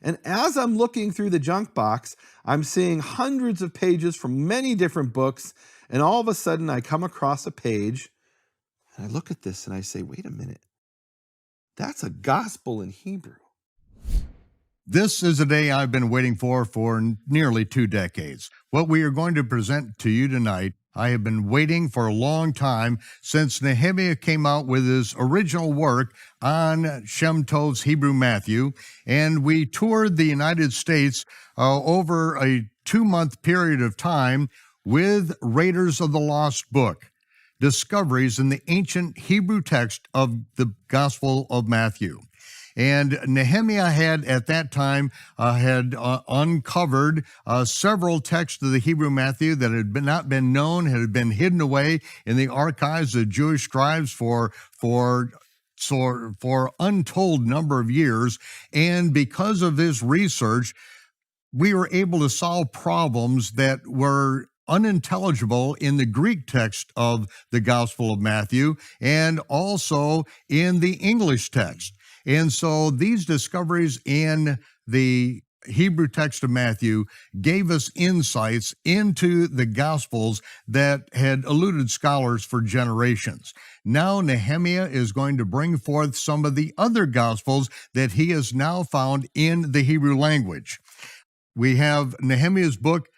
And as I'm looking through the junk box, I'm seeing hundreds of pages from many different books. And all of a sudden, I come across a page and I look at this and I say, wait a minute, that's a gospel in Hebrew. This is a day I've been waiting for nearly 2 decades. What we are going to present to you tonight, I have been waiting for a long time since Nehemia came out with his original work on Shem Tov's Hebrew Matthew, and we toured the United States over a 2-month period of time with Raiders of the Lost Book, discoveries in the ancient Hebrew text of the Gospel of Matthew. And Nehemia had, at that time, uncovered several texts of the Hebrew Matthew that had not been known, had been hidden away in the archives of Jewish scribes for untold number of years. And because of this research, we were able to solve problems that were unintelligible in the Greek text of the Gospel of Matthew and also in the English text. And so these discoveries in the Hebrew text of Matthew gave us insights into the Gospels that had eluded scholars for generations. Now Nehemia is going to bring forth some of the other Gospels that he has now found in the Hebrew language. We have Nehemia's book,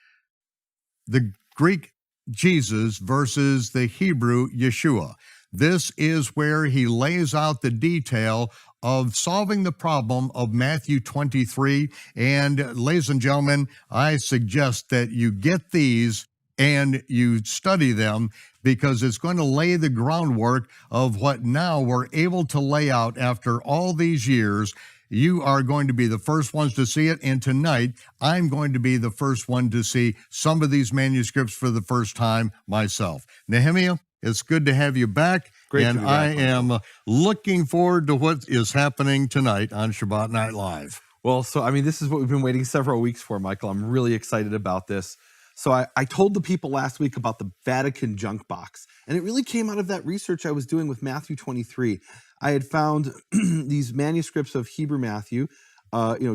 The Greek Jesus versus the Hebrew Yeshua. This is where he lays out the detail of solving the problem of Matthew 23. And ladies and gentlemen, I suggest that you get these and you study them, because it's going to lay the groundwork of what now we're able to lay out after all these years. You are going to be the first ones to see it, and tonight I'm going to be the first one to see some of these manuscripts for the first time myself. Nehemia, it's good to have you back. Great and to be back, I am looking forward to what is happening tonight on Shabbat Night Live. Well, so, this is what we've been waiting several weeks for, Michael. I'm really excited about this. So I told the people last week about the Vatican junk box, and it really came out of that research I was doing with Matthew 23. I had found these manuscripts of Hebrew Matthew.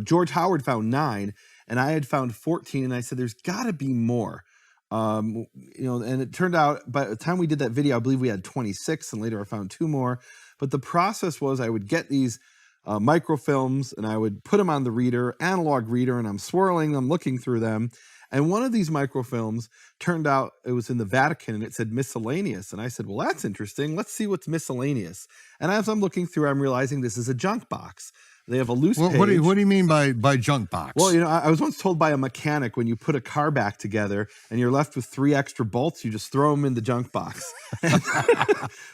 George Howard found 9, and I had found 14, and I said, there's got to be more. And it turned out by the time we did that video, I believe we had 26, and later I found 2 more. But the process was I would get these microfilms and I would put them on the analog reader, and I'm swirling them, looking through them. And one of these microfilms turned out it was in the Vatican, and it said miscellaneous. And I said, well, that's interesting. Let's see what's miscellaneous. And as I'm looking through, I'm realizing this is a junk box. They have a loose page. What do you mean by junk box? Well, I was once told by a mechanic, when you put a car back together and you're left with 3 extra bolts, you just throw them in the junk box.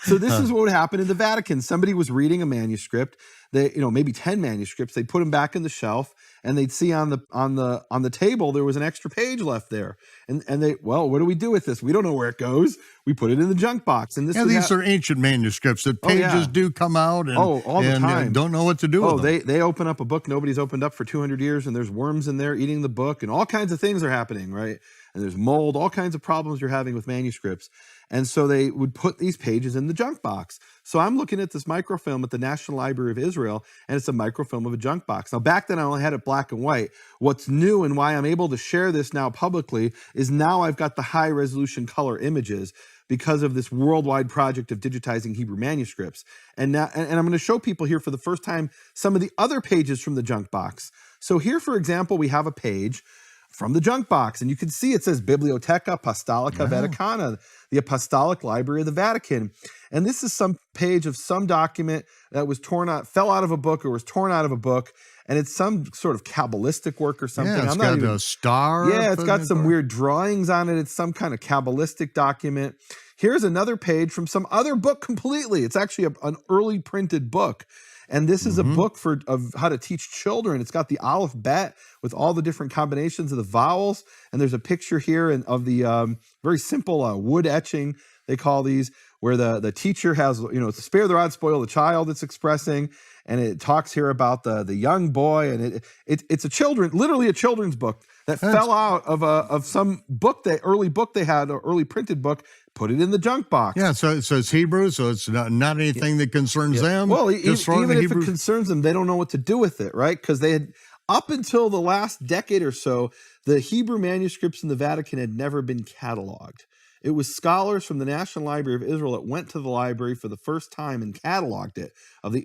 So this is what would happen in the Vatican. Somebody was reading a manuscript. They, maybe 10 manuscripts. They'd put them back in the shelf, and they'd see on the table there was an extra page left there. And they, well, what do we do with this? We don't know where it goes. We put it in the junk box. And these are ancient manuscripts that pages do come out and all the time. Don't know what to do with them. They open up a book nobody's opened up for 200 years, and there's worms in there eating the book, and all kinds of things are happening, right? And there's mold, all kinds of problems you're having with manuscripts. And so they would put these pages in the junk box. So I'm looking at this microfilm at the National Library of Israel, and it's a microfilm of a junk box. Now, back then I only had it black and white. What's new and why I'm able to share this now publicly is now I've got the high resolution color images because of this worldwide project of digitizing Hebrew manuscripts. And I'm going to show people here for the first time some of the other pages from the junk box. So here, for example, we have a page from the junk box, and you can see it says Bibliotheca Apostolica Vaticana, the Apostolic Library of the Vatican. And this is some page of some document that was fell out of a book or was torn out of a book, and it's some sort of Kabbalistic work or something. Yeah, it's got a star. Yeah, it's got some weird drawings on it. It's some kind of Kabbalistic document. Here's another page from some other book completely. It's actually an early printed book. And this is a book of how to teach children. It's got the alphabet with all the different combinations of the vowels. And there's a picture here of the very simple wood etching, they call these, where the teacher has, spare the rod, spoil the child, it's expressing. And it talks here about the young boy. And it's literally a children's book that fell out of some book, early book they had, or early printed book. Put it in the junk box. Yeah, so it's Hebrew, so it's not anything that concerns them. Well, even if it concerns them, they don't know what to do with it, right? Because they had Up until the last decade or so, the Hebrew manuscripts in the Vatican had never been cataloged. It was scholars from the National Library of Israel that went to the library for the first time and cataloged it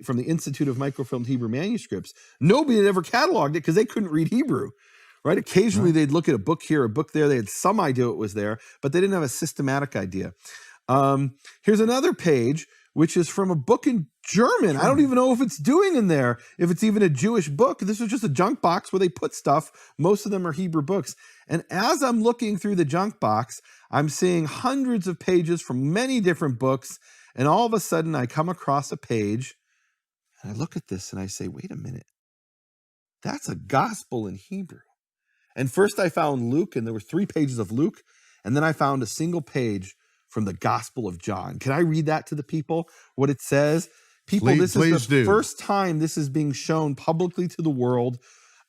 from the Institute of Microfilmed Hebrew Manuscripts. Nobody had ever cataloged it because they couldn't read Hebrew, right? Occasionally they'd look at a book here, a book there. They had some idea it was there, but they didn't have a systematic idea. Here's another page, which is from a book in German. I don't even know if it's doing in there, if it's even a Jewish book. This is just a junk box where they put stuff. Most of them are Hebrew books. And as I'm looking through the junk box, I'm seeing hundreds of pages from many different books. And all of a sudden I come across a page and I look at this and I say, wait a minute, that's a gospel in Hebrew. And first I found Luke, and there were 3 pages of Luke. And then I found a single page from the Gospel of John. Can I read that to the people, what it says? People, this is the first time this is being shown publicly to the world.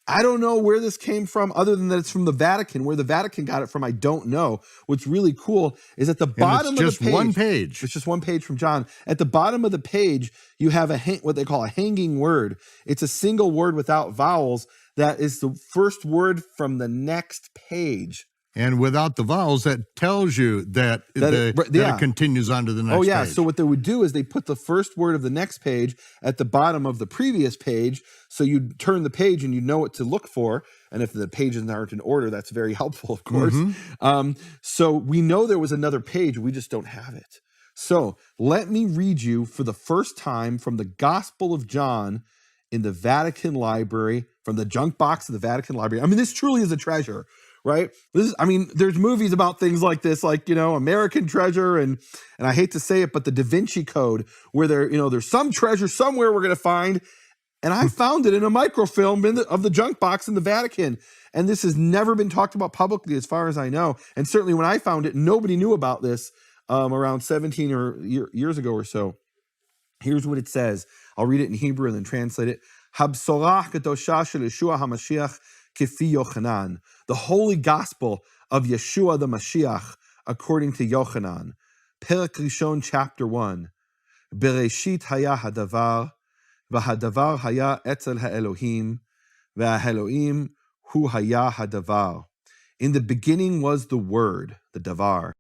I don't know where this came from, other than that it's from the Vatican. Where the Vatican got it from, I don't know. What's really cool is at the bottom of the page. It's just one page. It's just one page from John. At the bottom of the page, you have what they call a hanging word. It's a single word without vowels. That is the first word from the next page. And without the vowels, that tells you that it continues on to the next page. So what they would do is they put the first word of the next page at the bottom of the previous page. So you turn the page and you know what to look for. And if the pages aren't in order, that's very helpful, of course. So we know there was another page. We just don't have it. So let me read you for the first time from the Gospel of John in the Vatican Library, from the junk box of the Vatican Library. I mean, this truly is a treasure. Right? There's movies about things like this, like, American Treasure, and I hate to say it, but the Da Vinci Code, where there's some treasure somewhere we're going to find, and I found it in a microfilm of the junk box in the Vatican, and this has never been talked about publicly as far as I know, and certainly when I found it, nobody knew about this around 17 years ago or so. Here's what it says. I'll read it in Hebrew and then translate it. Habsorah kedosha shel Yeshua HaMashiach Kifi Yochanan, the holy gospel of Yeshua the Mashiach, according to Yochanan. Perek Rishon, chapter 1. Bereshit haya hadavar, v'hadavar haya etzel ha'elohim, v'ha'elohim hu haya hadavar. In the beginning was the word, the davar.